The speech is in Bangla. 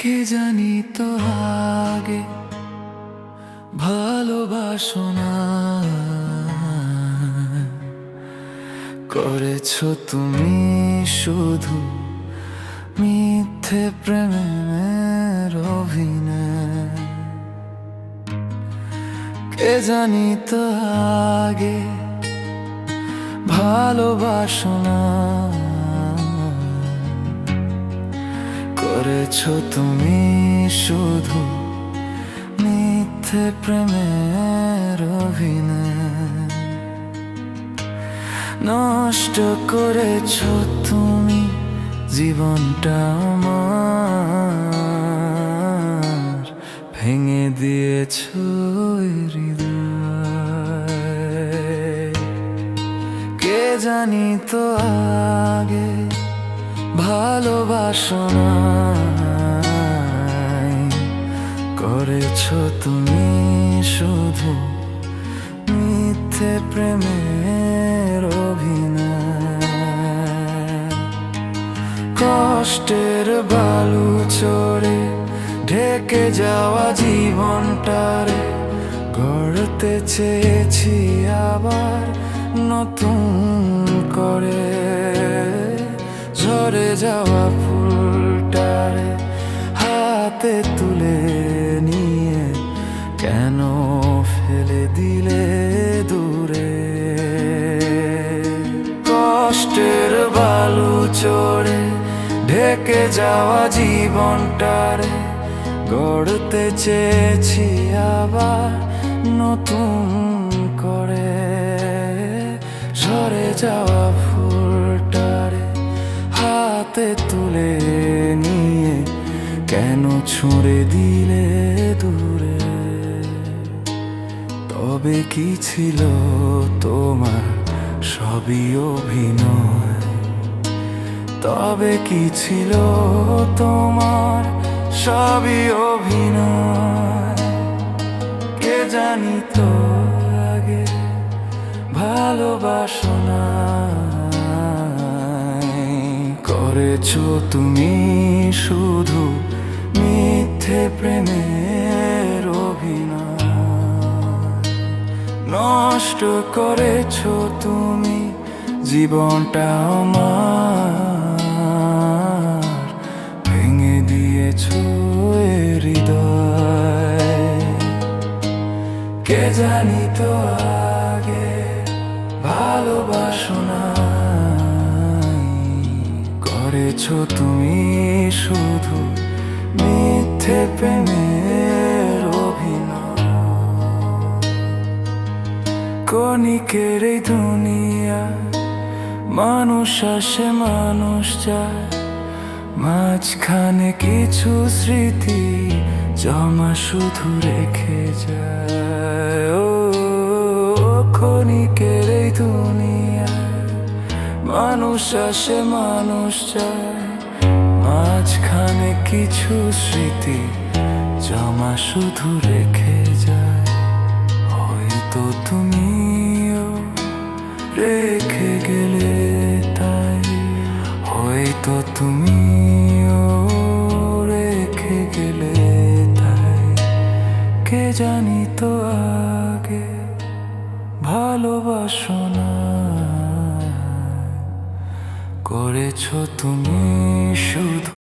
কে জানি তো আগে ভালোবাসো না, করেছো তুমি শুধু মিথ্যে প্রেমের অভিনয়। কে জানি তো আগে ভালোবাসো না, করেছো তুমি শুধু মিথ্যে প্রেমের অভিনয়। নষ্ট করেছো তুমি জীবনটা আমার, ভেঙে দিয়েছো হৃদয়। কে জানি তো আগে ভালোবাসো না, করেছো তুমি শুধু মিথ্যে প্রেমের অভিনয়। কষ্টের বালু চড়ে ঢেকে যাওয়া জীবনটারে গড়তে চেয়েছি আবার নতুন করে। ঝরে যাওয়া ফুলটারে হাতে তুলে নিয়ে কেন ফেলে দিলে দূরে। কষ্টের বালু চড়ে ঢেকে যাওয়া জীবনটারে গড়তে চেয়েছি আবার নতুন করে। ঝরে যাওয়া ফুলটারে হাতে তুলে নিয়ে কেন ছুঁড়ে দিলে দূরে। তবে কি ছিল তোমার সবই অভিনয়, তবে কি ছিল তোমার সবই অভিনয়। কে জানি তো আগে ভালোবাসো না, করেছো তুমি শুধু মিথ্যে প্রেমের অভিনয়। নষ্ট করেছো তুমি জীবনটা আমার, ভেঙে দিয়েছো হৃদয়। কে জানি তো আগে ভালোবাসো না, করেছো তুমি শুধু মিথ্যে প্রেমের অভিনয়। ক্ষণিকের এই দুনিয়া মানুষ আসে মানুষ যায়, মাঝখানে কিছু স্মৃতি জমা শুধু রেখে যায়। ও ক্ষণিকের এই দুনিয়া মানুষ আসে মানুষ যায়, মাঝখানে কিছু স্মৃতি জমা শুধু রেখে যায়। হয়তো তুমিও রেখে গেলে তাই, হয়তো তুমিও রেখে গেলে তাই। কে জানি তো আগে ভালোবাসো না, করেছো তুমি শুধু